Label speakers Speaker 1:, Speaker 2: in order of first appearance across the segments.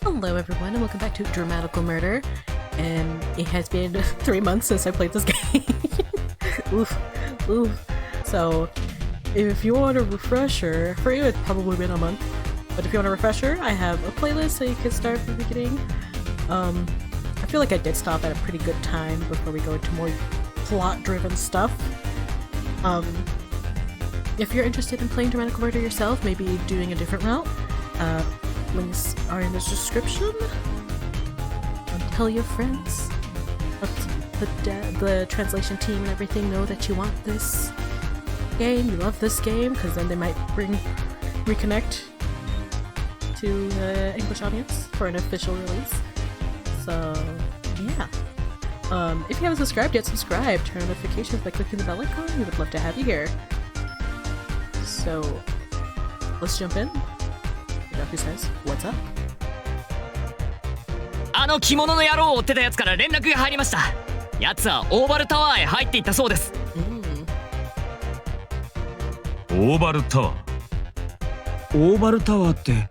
Speaker 1: Hello everyone and welcome back to Dramatical Murder. And it has been 3 months since I played this game. Oof. So if you want a refresher, for you it's probably been a month, but if you want a refresher, I have a playlist so you can start from the beginning. I feel like I did stop at a pretty good time before we go into more plot-driven stuff. If you're interested in playing Dramatical Murder yourself, maybe doing a different route, links are in the description. And tell your friends. Let the translation team and everything know that you want this game, you love this game, because then they might reconnect to the English audience for an official release. So, yeah. If you haven't subscribed yet, subscribe. Turn on notifications by clicking the bell icon. We would love to have you here. So, let's jump in. Who says, what's up?
Speaker 2: あの着物の野郎を追ってたやつから連絡が入りました。やつはオーバルタワーへ入っていったそうです。
Speaker 3: オーバルタワー。オーバルタワーって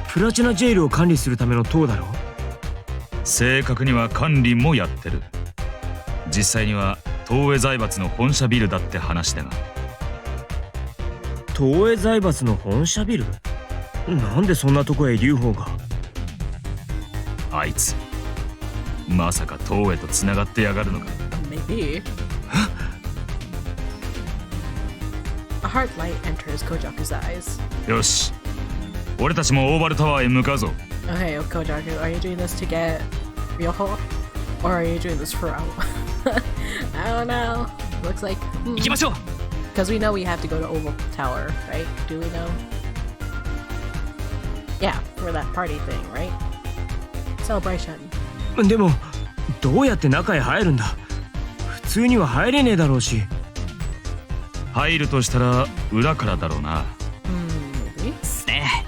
Speaker 3: プラチナジェイルを管理するための塔だろ。正確には管理もやってる。実際には東映財閥の本社ビルだって話だが。東映財閥の本社ビル？なんでそんなとこへ劉邦が？あいつまさか東映とつながってやがるのか。
Speaker 1: Maybe. A hard light enters Kojaku's eyes.
Speaker 3: よし、俺たちもオーバルタワーへ向かうぞ。
Speaker 1: Okay, Kojaku, are you doing this to get Ryoho? Or are you doing this for Ao? I don't know. Looks like...
Speaker 2: 行きましょう。
Speaker 1: Because we know we have to go to Oval Tower, right? Do we know? Yeah, for that party thing, right? Celebration.
Speaker 3: でもどうやって中へ入るんだ。普通には入れねえだろうし。入るとしたら裏からだろうな。
Speaker 2: すね。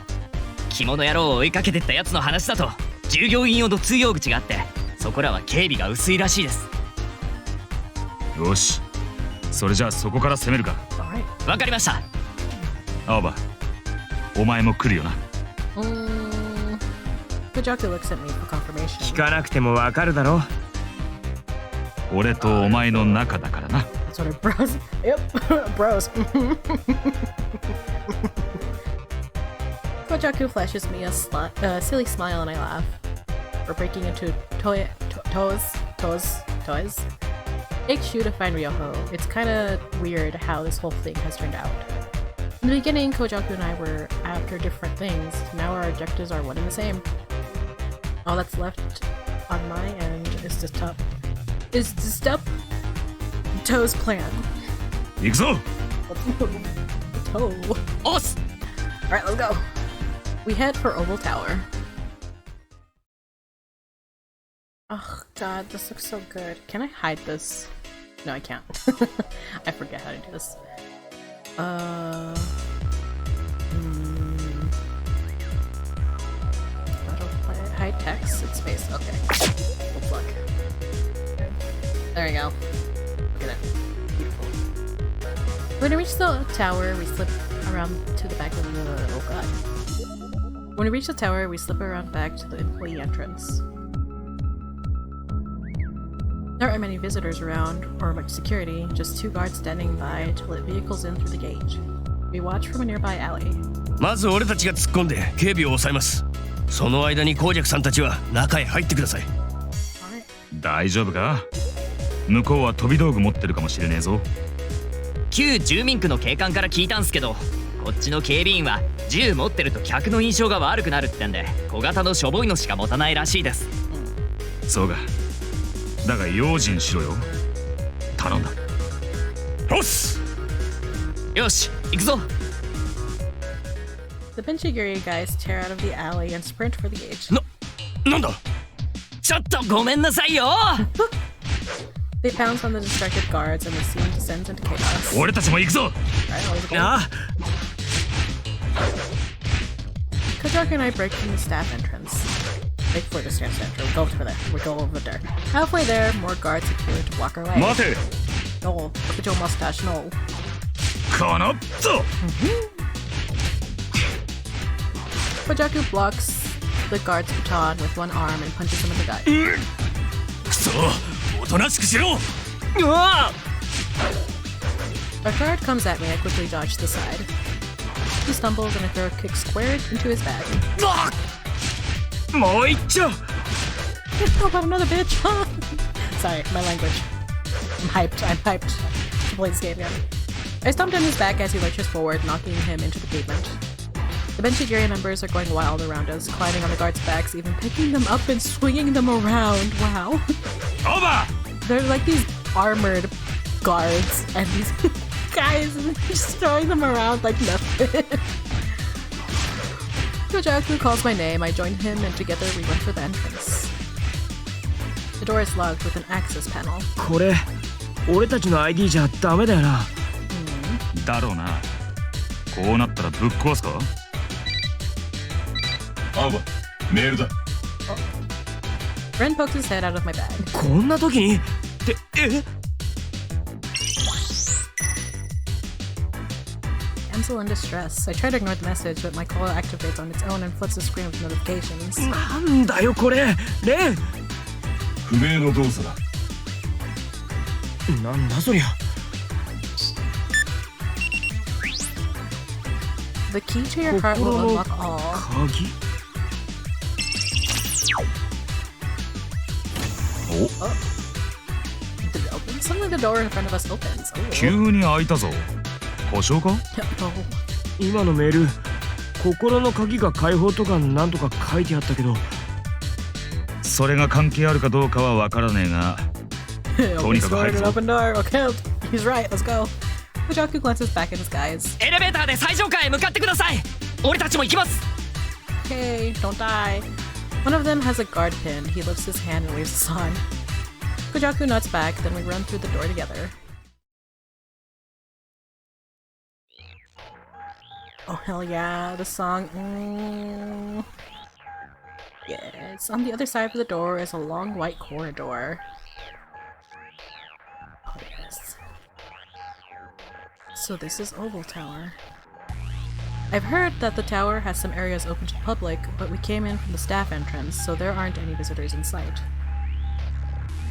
Speaker 2: 着物野郎を追いかけてったやつの話だと従業員用の通用口があって、そこらは警備が薄いらしいです。
Speaker 3: よし、それじゃあそこから攻めるか。
Speaker 2: わかりました。
Speaker 3: 青葉、お前も来るよな。
Speaker 1: Kojaku looks at me for confirmation.
Speaker 3: 聞かなくてもわかるだろ。俺とお前の仲だからな。
Speaker 1: Sort of bros. Yep, bros. Kojaku flashes me a silly smile and I laugh. We're breaking into toys. Take Shu to find Ryoho. It's kinda weird how this whole thing has turned out. In the beginning, Kojaku and I were after different things. Now our objectives are one and the same. All that's left on my end is to stop Toe's plan.
Speaker 3: 行くぞ。
Speaker 1: Toe.
Speaker 2: Os!
Speaker 1: Alright, let's go. We head for Oval Tower. Oh god, this looks so good. Can I hide this? No, I can't. I forget how to do this. Hide text and space. Okay. Let's look. There we go. Look at it. Beautiful. When we reach the tower, we slip around to the back of the... Oh god. When we reach the tower, we slip around back to the employee entrance. There aren't many visitors around, or much security, just 2 guards standing by to let vehicles in through the gate. We watch from a nearby alley.
Speaker 4: まず俺たちが突っ込んで警備を抑えます。その間に紅雀さんたちは中へ入ってください。
Speaker 3: 大丈夫か？向こうは飛び道具持ってるかもしれねえぞ。
Speaker 2: 旧住民区の警官から聞いたんすけど、こっちの警備員は銃持ってると客の印象が悪くなるってんで、小型のしょぼいのしか持たないらしいです。
Speaker 3: そうか。だが用心しろよ。頼んだ。よし。
Speaker 2: よし、行くぞ。
Speaker 1: The Benchiguri guys tear out of the alley and sprint for the gate.
Speaker 4: なんだ？
Speaker 2: ちょっとごめんなさいよ。
Speaker 1: They pounce on the distracted guards and the scene descends into chaos.
Speaker 3: 俺たちも行くぞ。
Speaker 4: ああ。
Speaker 1: Kojaku and I break from the staff entrance. Break for the staff entrance. We go over there. Halfway there, more guards appear to block our way.
Speaker 3: 待て。
Speaker 1: No, look at your mustache. No.
Speaker 3: このぞ。
Speaker 1: Kojaku blocks the guard's baton with one arm and punches him in the gut.
Speaker 4: くそ、おとなしくしろ。
Speaker 1: A guard comes at me, I quickly dodge to the side. He stumbles and I throw a kick squared into his back.
Speaker 3: もう一丁
Speaker 1: How about another bitch? Sorry, my language. I'm hyped to play this game again. I stomped on his back as he lurches forward, knocking him into the pavement. The Benchigiri members are going wild around us, climbing on the guards' backs, even picking them up and swinging them around. Wow.
Speaker 3: Over!
Speaker 1: They're like these armored guards, and these guys just throwing them around like nothing. Kojaku calls my name, I join him, and together we run for the entrance. The door is locked with an access panel.
Speaker 3: これ俺たちの ID じゃダメだよなだろうなこうなったらぶっ壊すか
Speaker 5: あばメールだ
Speaker 1: Ren pokes his head out of my bag.
Speaker 3: こんな時にって
Speaker 1: Damsel in distress. I try to ignore the message, but my call activates on its own and floods the screen with notifications.
Speaker 3: なんだよこれレン
Speaker 5: 不明の動作だ
Speaker 3: なんだそりゃ
Speaker 1: The key to your heart will unlock all.
Speaker 3: 鍵
Speaker 1: Did it open? Suddenly the door in front of us opens. Oh.
Speaker 3: 急に開いたぞ故障か
Speaker 1: Oh.
Speaker 3: 今のメール心の鍵が解放とかなんとか書いてあったけどそれが関係あるかどうかはわからねえが とにかく入るぞ
Speaker 1: Open door. Okay, he's right. Let's go. Kojaku glances back at his guys.
Speaker 2: エレベーターで最上階へ向かってください。俺たちも行きます。
Speaker 1: Okay, don't die. One of them has a guard pinned. He lifts his hand and waves us on. Kojaku nods back, then we run through the door together. Oh hell yeah, the song. Yes, on the other side of the door is a long white corridor. Oh yes. So this is Oval Tower. I've heard that the tower has some areas open to the public, but we came in from the staff entrance, so there aren't any visitors in sight.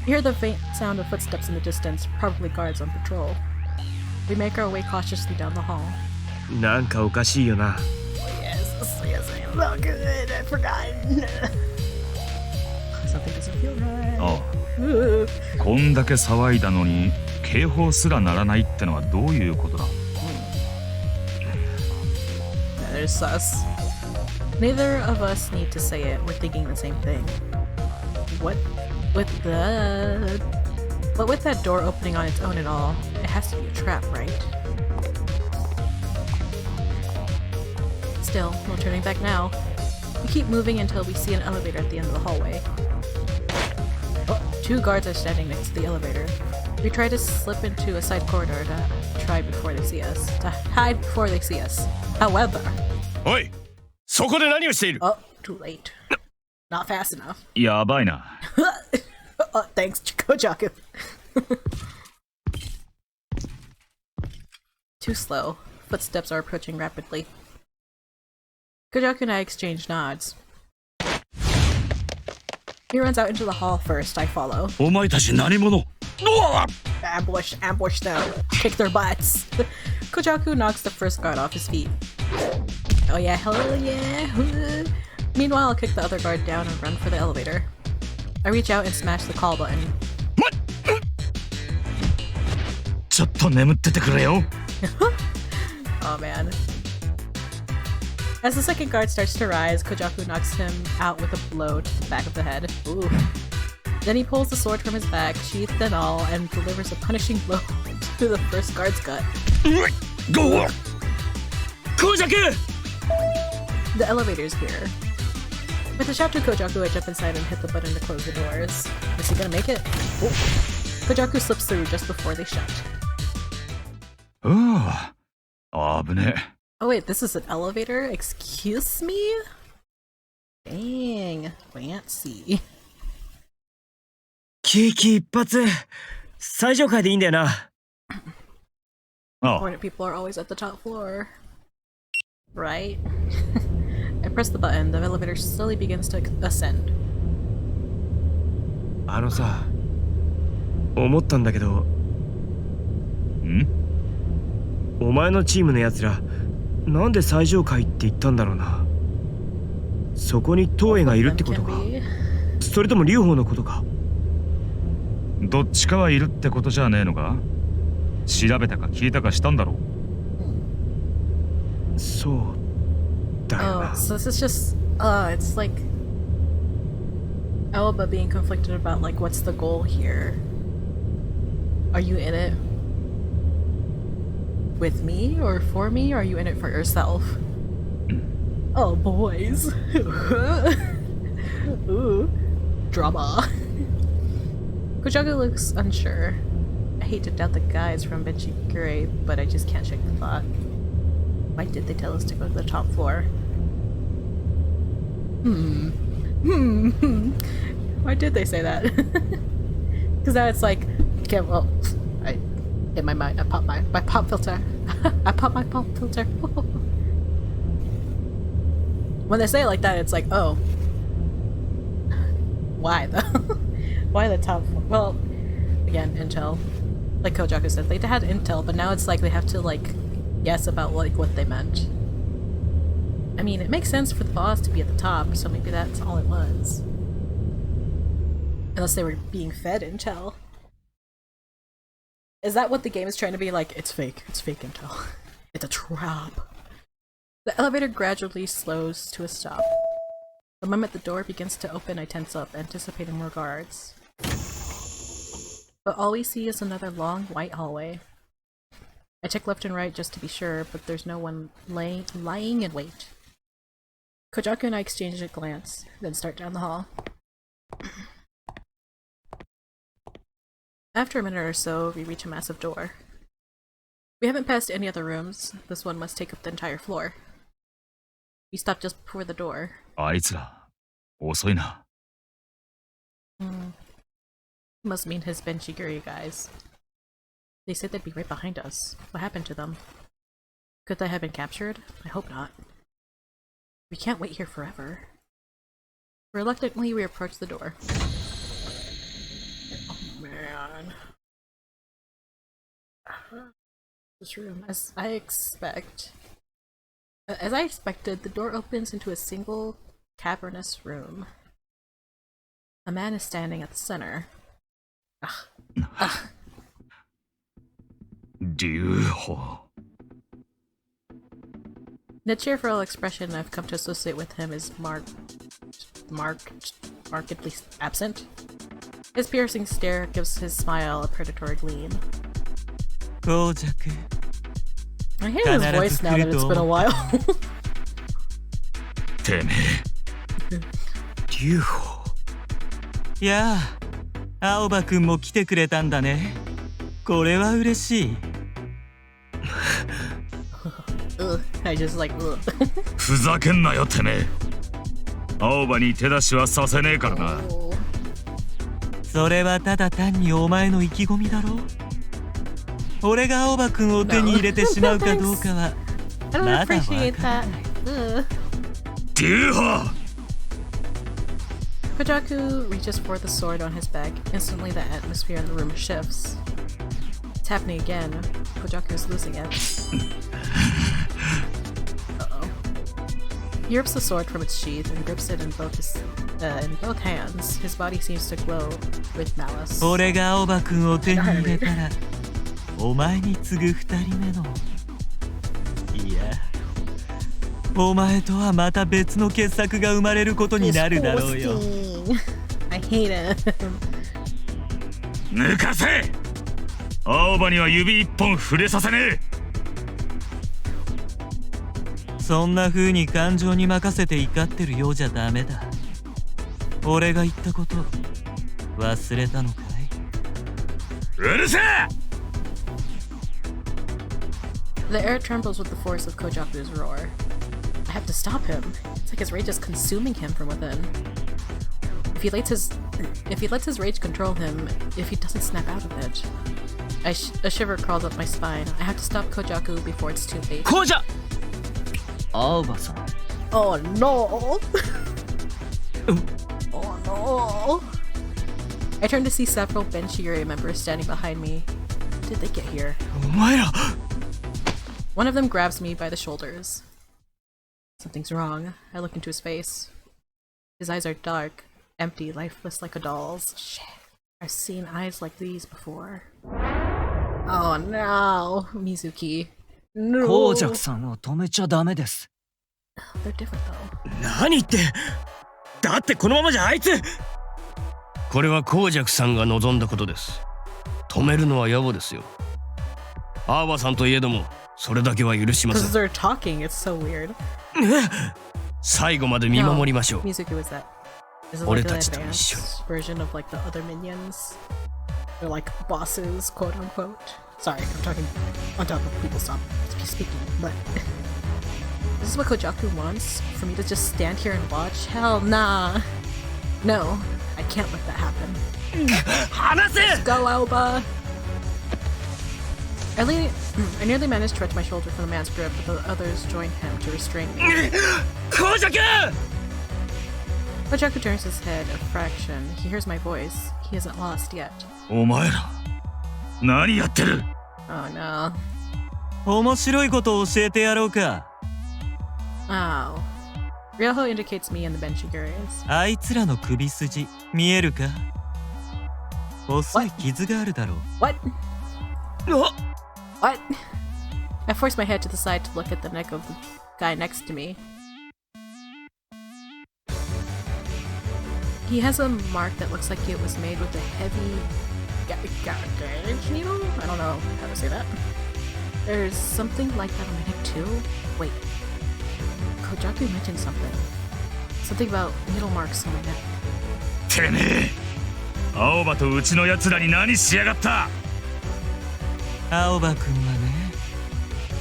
Speaker 1: We hear the faint sound of footsteps in the distance, probably guards on patrol. We make our way cautiously down the hall.
Speaker 3: なんかおかしいよな
Speaker 1: Yes, I'm so good. I forgot. Something doesn't feel right.
Speaker 3: ああこんだけ騒いだのに警報すら鳴らないってのはどういうことだ
Speaker 1: That is sus. Neither of us need to say it. We're thinking the same thing. What with the... But with that door opening on its own and all, it has to be a trap, right? Still, no turning back now. We keep moving until we see an elevator at the end of the hallway. Oh, two guards are standing next to the elevator. We try to slip into a side corridor to hide before they see us. However...
Speaker 4: おい、そこで何をしている？
Speaker 1: Oh, too late. Not fast enough.
Speaker 3: やばいな
Speaker 1: Oh, thanks, Kojaku. Too slow. Footsteps are approaching rapidly. Kojaku and I exchange nods. He runs out into the hall first, I follow.
Speaker 3: お前たち何者
Speaker 1: Ambush them. Kick their butts. Kojaku knocks the first guard off his feet. Oh yeah, hell yeah. Meanwhile, I'll kick the other guard down and run for the elevator. I reach out and smash the call button.
Speaker 3: ちょっと眠っててくれよ
Speaker 1: Oh man. As the second guard starts to rise, Kojaku knocks him out with a blow to the back of the head. Ooh. Then he pulls the sword from his back, sheathed and all, and delivers a punishing blow to the first guard's gut.
Speaker 3: Go! Kojaku!
Speaker 1: The elevator's here. With a shout to Kojaku, I jump inside and hit the button to close the doors. Is he gonna make it? Oh. Kojaku slips through just before they shut.
Speaker 3: ああ危ね
Speaker 1: Oh wait, this is an elevator? Excuse me? Dang, fancy.
Speaker 3: 危機一髪最上階でいいんだよなあ
Speaker 1: Important people are always at the top floor. Right? I press the button. The elevator slowly begins to ascend.
Speaker 3: あのさ、思ったんだけど、
Speaker 5: ん？
Speaker 3: お前のチームのやつら、なんで最上階って言ったんだろうな。そこに東映がいるってことか。それとも劉邦のことか。
Speaker 5: どっちかはいるってことじゃねえのか？調べたか聞いたかしたんだろう。
Speaker 3: そうだよな。
Speaker 1: Oh, so this is just, it's like Aoba being conflicted about like what's the goal here. Are you in it with me or for me, or are you in it for yourself? Oh, boys. Ooh. Drama. Kojaku looks unsure. I hate to doubt the guys from Benchigure, but I just can't shake the thought. Why did they tell us to go to the top floor? Why did they say that? Because now it's like, okay, well, I hit my mind, I popped my pop filter. I popped my pop filter. When they say it like that, it's like, oh. Why though? Why the top floor? Well, again, intel. Like Kojaku said, they had intel, but now it's like they have to like guess about like what they meant. I mean, it makes sense for the boss to be at the top, so maybe that's all it was. Unless they were being fed intel. Is that what the game is trying to be like? It's fake intel. It's a trap. The elevator gradually slows to a stop. The moment the door begins to open, I tense up, anticipating more guards. But all we see is another long, white hallway. I check left and right just to be sure, but there's no one lying in wait. Kojaku and I exchange a glance, then start down the hall. After a minute or so, we reach a massive door. We haven't passed any other rooms. This one must take up the entire floor. We stop just before the door.
Speaker 5: あいつら、遅いな。
Speaker 1: Must mean his Benchiguri guys. They said they'd be right behind us. What happened to them? Could they have been captured? I hope not. We can't wait here forever. Reluctantly, we approach the door. Oh man. This room, as I expected, the door opens into a single cavernous room. A man is standing at the center.
Speaker 5: 劉邦。
Speaker 1: The cheerful expression I've come to associate with him is markedly absent. His piercing stare gives his smile a predatory gleam. I hear his voice now that it's been a while.
Speaker 5: てめえ。
Speaker 3: 劉邦。
Speaker 6: やあ、青葉くんも来てくれたんだね。これは嬉しい。
Speaker 1: I just like,
Speaker 5: ふざけんなよてめえ。青葉に手出しはさせねえからな。
Speaker 6: それはただ単にお前の意気込みだろ。俺が青葉くんを手に入れてしまうかどうかは
Speaker 1: I don't
Speaker 6: まだわか
Speaker 1: appreciate
Speaker 6: んない
Speaker 1: that.
Speaker 5: 劉邦。
Speaker 1: Kojaku reaches for the sword on his back. Instantly, the atmosphere in the room shifts. It's happening again. Kojaku is losing it. Uh-oh. He rips the sword from its sheath and grips it in both hands. His body seems to glow with malice.
Speaker 6: 俺が青葉くんを手に入れたらお前に次ぐ二人目のいやお前とはまた別の傑作が生まれることになるだろうよ。
Speaker 1: I hate him.
Speaker 5: 抜かせ。青葉には指一本触れさせねえ。
Speaker 6: そんな風に感情に任せて怒ってるようじゃダメだ。俺が言ったこと忘れたのかい？
Speaker 5: うるせえ。
Speaker 1: The air trembles with the force of Kojaku's roar. I have to stop him. It's like his rage is consuming him from within. If he lets his rage control him, if he doesn't snap out of it, a shiver crawls up my spine. I have to stop Kojaku before it's too late.
Speaker 2: こうじゃ。青葉さん。
Speaker 1: Oh no! Oh no! I turned to see several Benchigure members standing behind me. How did they get here?
Speaker 6: お前ら
Speaker 1: One of them grabs me by the shoulders. Something's wrong. I look into his face. His eyes are dark, empty, lifeless like a doll's. Shit. I've seen eyes like these before. Oh no, Mizuki. No.
Speaker 2: 紅雀さんを止めちゃダメです。
Speaker 1: They're different though.
Speaker 6: 何言って。だってこのままじゃあいつ。
Speaker 4: これは紅雀さんが望んだことです。止めるのは野暮ですよ。青葉さんといえどもそれだけは許しませ
Speaker 1: Because
Speaker 4: ん。
Speaker 1: they're talking, it's so weird.
Speaker 4: 最後まで見守りましょう。
Speaker 1: Mizuki was that. This is like
Speaker 4: 俺
Speaker 1: an
Speaker 4: たちと一緒に。
Speaker 1: advanced version of like the other minions. They're like bosses, quote unquote. Sorry, I'm talking on top of people stop speaking, but this is what Kojaku wants? For me to just stand here and watch? Hell nah. No, I can't let that happen.
Speaker 6: 離せ。
Speaker 1: Go, Alba! I nearly managed to wrench my shoulder from the man's grip, but the others joined him to restrain me.
Speaker 6: 紅雀。
Speaker 1: Kojaku turns his head a fraction. He hears my voice. He isn't lost yet.
Speaker 5: お前ら何やってる？
Speaker 1: Oh no.
Speaker 6: 面白いことを教えてやろうか。
Speaker 1: Oh. Ryoho indicates me and the Benchigures.
Speaker 6: あいつらの首筋見えるか。細い傷があるだろう。
Speaker 1: What? What? I force my head to the side to look at the neck of the guy next to me. He has a mark that looks like it was made with a heavy gauge needle? I don't know how to say that. There's something like that on my neck too? Wait. Kojaku mentioned something. Something about needle marks on my neck.
Speaker 5: てめえ、青葉とうちのやつらに何しやがった？
Speaker 6: 青葉くんはね、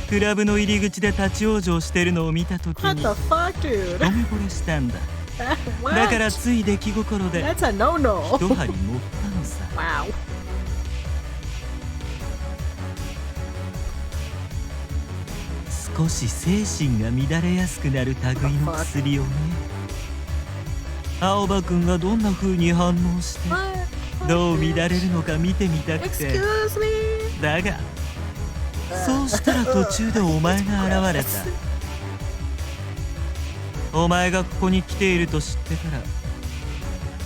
Speaker 6: クラブの入り口で立ち往生してるのを見たとき
Speaker 1: What
Speaker 6: に
Speaker 1: the fuck, dude?
Speaker 6: 一目惚れしたんだ。
Speaker 1: What?
Speaker 6: だからつい出来心で
Speaker 1: That's a no-no.
Speaker 6: 一針持ったのさ。
Speaker 1: Wow.
Speaker 6: 少し精神が乱れやすくなる類の薬をね。青葉くんがどんな風に反応してどう乱れるのか見てみたくて。
Speaker 1: Excuse me?
Speaker 6: だがそうしたら途中でお前が現れた。お前がここに来ていると知ってか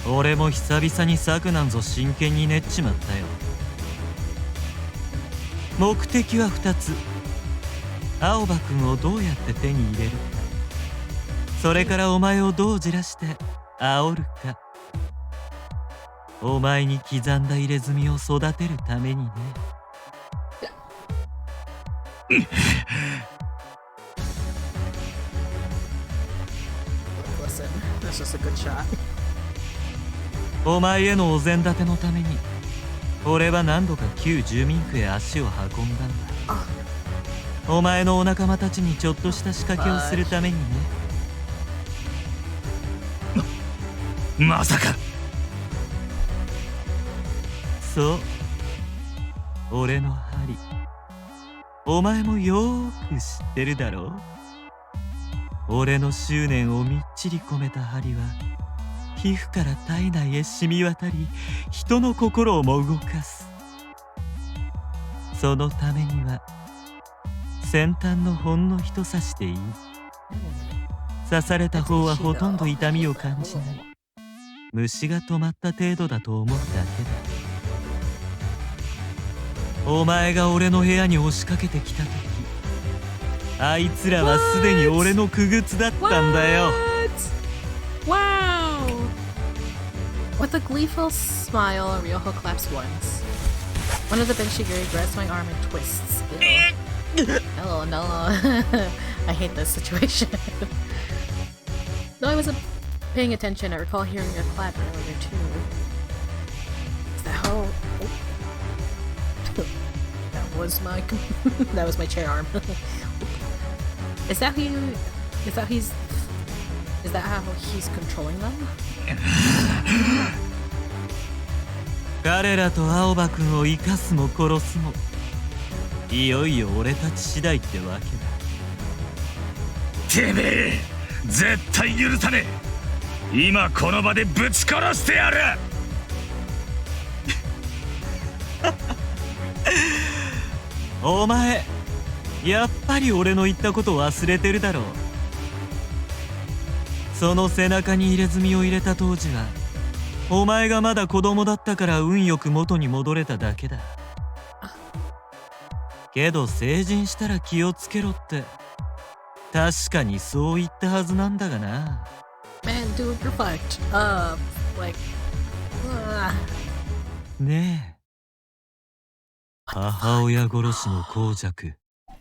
Speaker 6: ら俺も久々に策なんぞ真剣に練っちまったよ。目的は2つ。青葉くんをどうやって手に入れるか、それからお前をどうじらして煽るか。お前に刻んだ入れ墨を育てるためにね。
Speaker 1: Listen, that's just a good shot.
Speaker 6: お前へのお膳立てのために俺は何度か旧住民区へ足を運んだんだ。お前のお仲間たちにちょっとした仕掛けをするためにね。
Speaker 5: まさか。
Speaker 6: そう、俺の針、お前もよーく知ってるだろう。俺の執念をみっちり込めた針は皮膚から体内へ染み渡り、人の心をも動かす。そのためには先端のほんの一刺しでいい。刺された方はほとんど痛みを感じない。虫が止まった程度だと思うだけだ。お前が俺の部屋に押しかけてきた時、あいつらはすでに俺の傀儡だったんだよ。
Speaker 1: Wow! With a gleeful smile, Ryoho claps once. One of the Benchiguri grabs my arm and twists. No, no. I hate this situation. Though I wasn't paying attention, I recall hearing a clap earlier too. Is that how? Oh. That was my that was my chair arm. Is that how he's controlling them?
Speaker 6: 彼らと青葉くんを生かすも殺すもいよいよ俺たち次第ってわけだ。
Speaker 3: てめえ絶対許さねえ。今この場でぶち殺してやる。
Speaker 6: お前やっぱり俺の言ったこと忘れてるだろう。その背中に入れ墨を入れた当時はお前がまだ子供だったから運よく元に戻れただけだ。けど成人したら気をつけろって確かにそう言ったはずなんだがな。
Speaker 1: Man, dude, you're fucked up. Like,
Speaker 6: ねえ、母親殺しの公爵。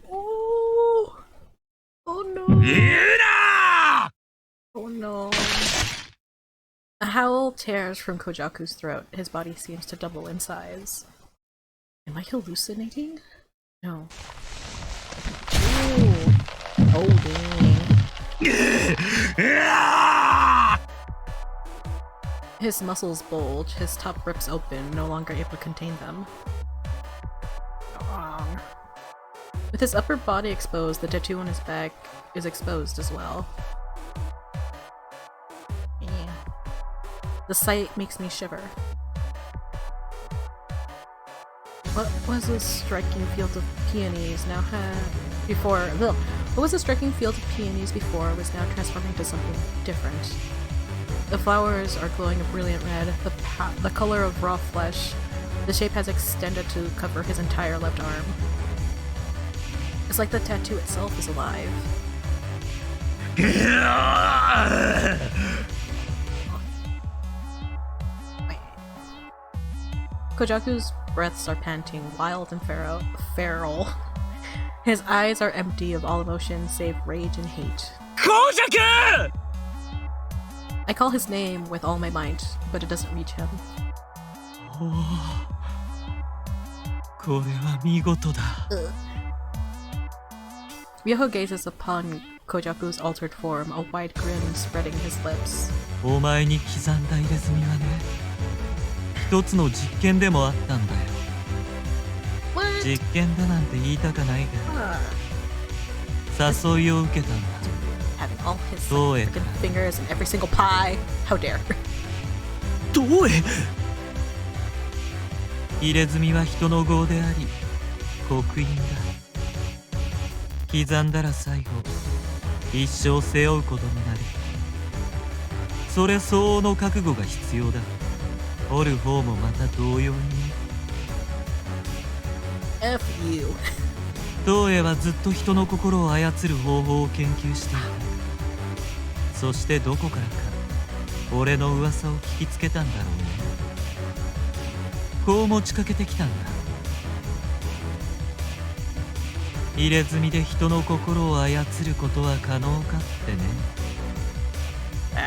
Speaker 1: oh, oh no,
Speaker 3: 言うな。
Speaker 1: oh no. A howl tears from Kojaku's throat. His body seems to double in size. Am I hallucinating? No. Ooh. Oh dang. His muscles bulge, his top rips open, no longer able to contain them. Wrong. With his upper body exposed, the tattoo on his back is exposed as well. Yeah. The sight makes me shiver. What was a striking field of peonies now had before? Ugh. What was a striking field of peonies before was now transforming to something different. The flowers are glowing a brilliant red, the color of raw flesh. The shape has extended to cover his entire left arm. It's like the tattoo itself is alive. Kojaku's breaths are panting, wild and feral. His eyes are empty of all emotion save rage and hate.
Speaker 3: Kojaku!
Speaker 1: I call his name with all my might, but it doesn't reach him.
Speaker 6: これは見事だ。
Speaker 1: Ryoho gazes upon Kojaku's altered form, a wide grin spreading his lips.
Speaker 6: お前に刻んだ入れ墨はね、一つの実験でもあったんだよ。
Speaker 1: What?
Speaker 6: 実験だなんて言いたかないが、誘いを受けたんだ。
Speaker 1: Having all his
Speaker 6: Doe.
Speaker 1: freaking fingers in every single pie. How dare.
Speaker 6: どうへ。入れ墨は人の業であり刻印だ。刻んだら最後一生背負うことになる。それ相応の覚悟が必要だ。折る方もまた同様にね。
Speaker 1: F you.
Speaker 6: 東映はずっと人の心を操る方法を研究していた。そしてどこからか俺の噂を聞きつけたんだろうね。こう持ちかけてきたんだ。入れ墨で人の心を操ることは可能かってね。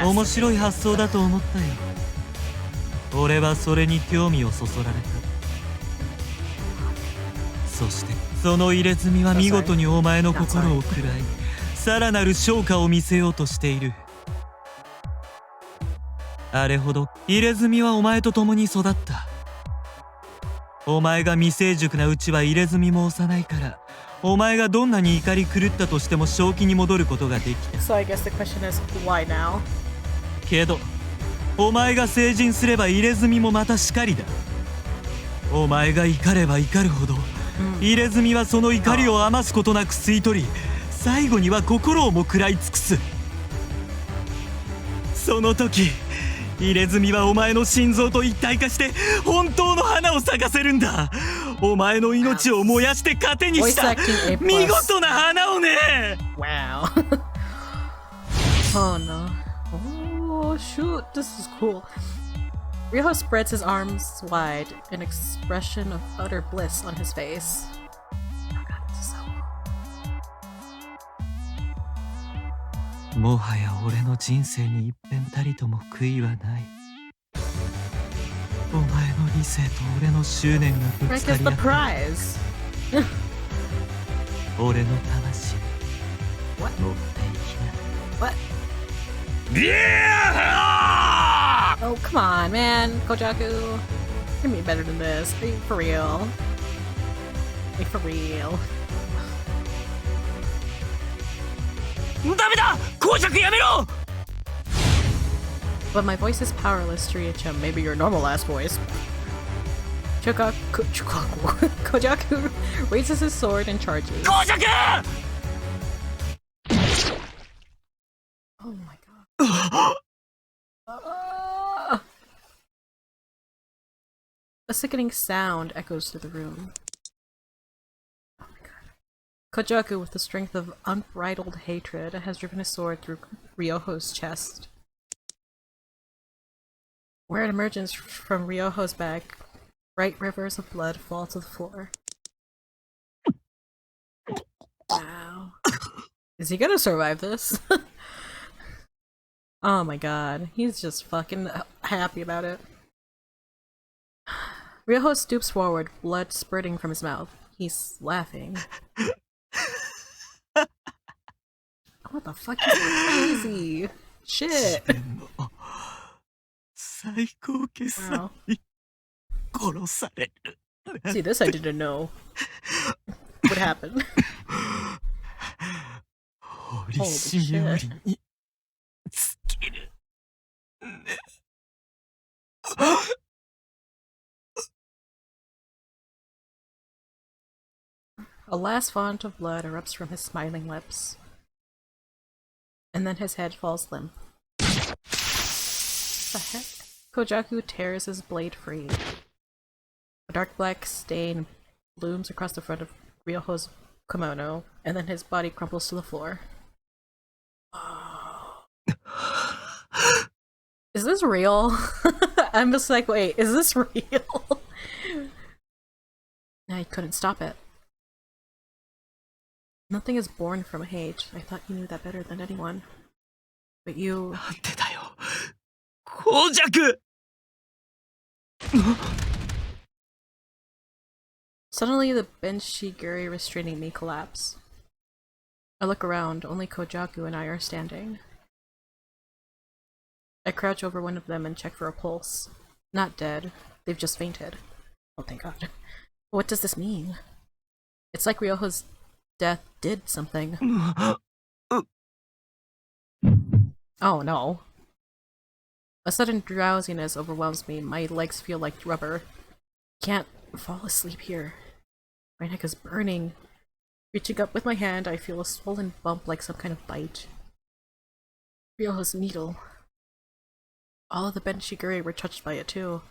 Speaker 6: 面白い発想だと思ったよ。俺はそれに興味をそそられた。そしてその入れ墨は見事にお前の心を喰らい、さらなる昇華を見せようとしている。あれほど入れ墨はお前と共に育った。お前が未成熟なうちは入れ墨も幼いから、お前がどんなに怒り狂ったとしても正気に戻ることができた。
Speaker 1: So I guess the question is, why now?
Speaker 6: けどお前が成人すれば入れ墨もまたしかりだ。お前が怒れば怒るほど、入れ墨はその怒りを余すことなく吸い取り、最後には心をも食らい尽くす。その時入れ墨はお前の心臓と一体化して本当の花を咲かせるんだ。お前の命を燃やして糧にした見事な花をね。
Speaker 1: Wow. Oh no. Oh shoot, this is cool. Ryoho spreads his arms wide, an expression of utter bliss on his face. Oh god, this is so cool.
Speaker 6: もはや俺の人生に一片たりとも悔いはない。お前の理性と俺の執念がぶ
Speaker 1: I
Speaker 6: つか
Speaker 1: guess
Speaker 6: り
Speaker 1: the
Speaker 6: 合った。
Speaker 1: prize.
Speaker 6: 俺の魂
Speaker 1: What?
Speaker 6: 持っていきな。
Speaker 1: What?
Speaker 3: ビャー
Speaker 1: Oh, come on, man. Kojaku. You're me better than this. Are you for real? Are you for real?
Speaker 4: ダメだ膠着やめろ
Speaker 1: But my voice is powerless to reach him. Maybe your normal ass voice. Kojaku raises his sword and charges.
Speaker 4: 膠着
Speaker 1: Oh my god. A sickening sound echoes through the room. Oh my god. Kojaku, with the strength of unbridled hatred, has driven his sword through Ryoho's chest. Where it emerges from Ryoho's back, bright rivers of blood fall to the floor. Wow. Is he gonna survive this? Oh my god, he's just fucking happy about it. Ryoho stoops forward, blood spurting from his mouth. He's laughing. What the fuck is crazy? Shit! Wow. See, this I didn't know. What happened? Holy shit. A last font of blood erupts from his smiling lips. And then his head falls limp. What the heck? Kojaku tears his blade free. A dark black stain blooms across the front of Ryoho's kimono, and then his body crumples to the floor. Oh. Is this real? I'm just like, wait, is this real? I couldn't stop it. Nothing is born from hate. I thought you knew that better than anyone. But you...
Speaker 4: なんでだよ膠着
Speaker 1: Suddenly, the benchiguri restraining me collapse. I look around, only Kojaku and I are standing. I crouch over one of them and check for a pulse. Not dead. They've just fainted. Oh, thank god. What does this mean? It's like Ryoho's death did something. Oh no. A sudden drowsiness overwhelms me. My legs feel like rubber. Can't fall asleep here. My neck is burning. Reaching up with my hand, I feel a swollen bump like some kind of bite. Ryoho's needle. All of the benchiguri were touched by it too.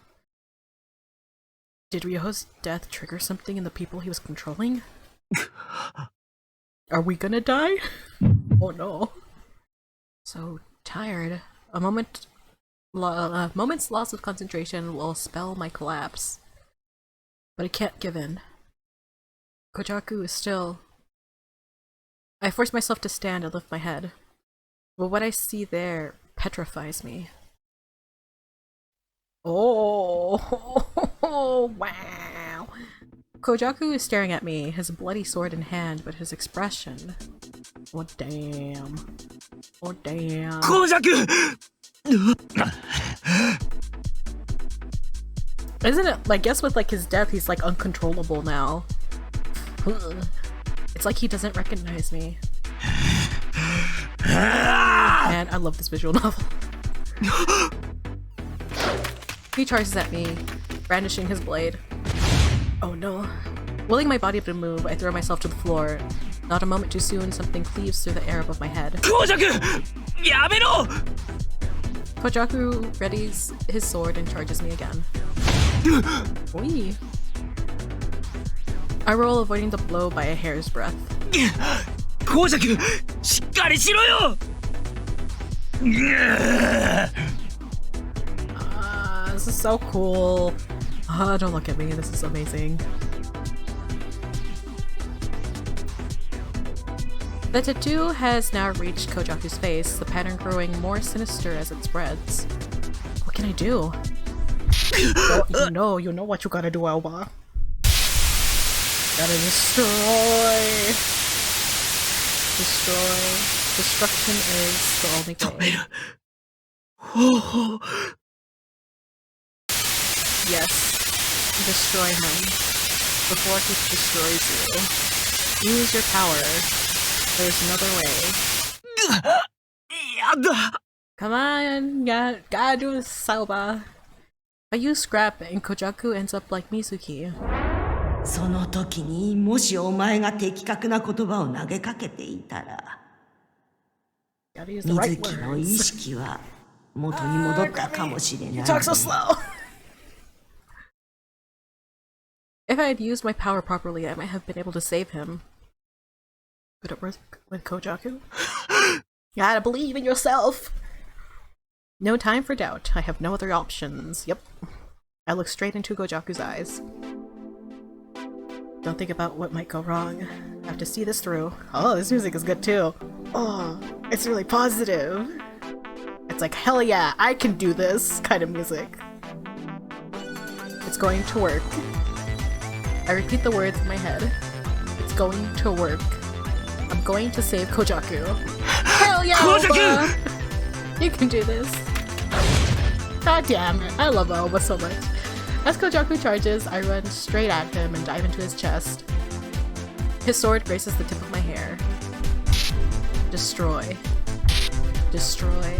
Speaker 1: Did Ryoho's death trigger something in the people he was controlling? Are we gonna die? Oh no. So tired. A moment's loss of concentration will spell my collapse. But I can't give in. Kojaku is still... I force myself to stand and lift my head. But what I see there petrifies me. Oh, wow. Kojaku is staring at me, his bloody sword in hand, but his expression... Oh damn. Oh damn.
Speaker 4: 膠着
Speaker 1: Isn't it, I guess with like his death he's like uncontrollable now. It's like he doesn't recognize me. Man, I love this visual novel. He charges at me, brandishing his blade. Oh no. Willing my body to move, I throw myself to the floor. Not a moment too soon, something cleaves through the air above my head.
Speaker 4: 膠着やめろ
Speaker 1: Kojaku readies his sword and charges me again. Oi. I roll, avoiding the blow by a hair's breadth.
Speaker 4: 膠着しっかりしろよ
Speaker 1: This is so cool. Don't look at me, this is amazing. The tattoo has now reached Kojaku's face, the pattern growing more sinister as it spreads. What can I do? You know what you gotta do, Alba. Gotta destroy. Destruction is the only way. Yes, destroy him before he destroys you. Use your power. There's another way.
Speaker 3: だ
Speaker 1: Come on, gotta do this, Sauba. If I use scrap and Kojaku ends up like Mizuki.
Speaker 7: その時にもしお前が的確な言葉を投げかけていたら
Speaker 1: Gotta use the right
Speaker 7: 水木の意
Speaker 1: words.
Speaker 7: 識は元に戻ったかもしれない
Speaker 1: You talk so slow! If I had used my power properly, I might have been able to save him. Could it work with Kojaku? You gotta believe in yourself! No time for doubt. I have no other options. Yep. I look straight into Kojaku's eyes. Don't think about what might go wrong. I have to see this through. Oh, this music is good too. Oh, it's really positive. It's like, hell yeah, I can do this kind of music. It's going to work. I repeat the words in my head. It's going to work. I'm going to save Kojaku. Hell yeah, Aoba! You can do this. God damn it, I love Aoba so much. As Kojaku charges, I run straight at him and dive into his chest. His sword graces the tip of my hair. Destroy. Destroy.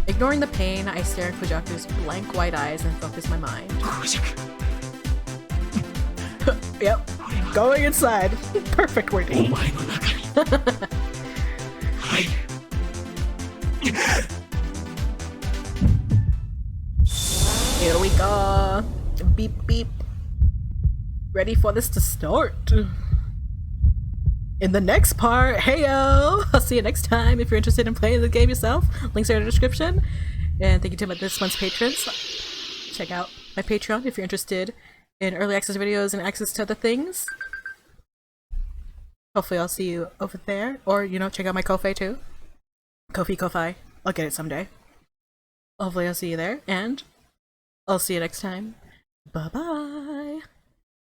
Speaker 1: Ignoring the pain, I stare at Kojaku's blank white eyes and focus my mind. Yep. Going inside. Perfect wording. Here we go. Beep beep. Ready for this to start. In the next part, heyo! I'll see you next time. If you're interested in playing the game yourself, links are in the description. And thank you to this month's patrons. Check out my Patreon if you're interested in early access videos and access to other things. Hopefully I'll see you over there. Or, you know, check out my Ko-Fi too. Ko-Fi. I'll get it someday. Hopefully I'll see you there, and I'll see you next time. Bye-bye!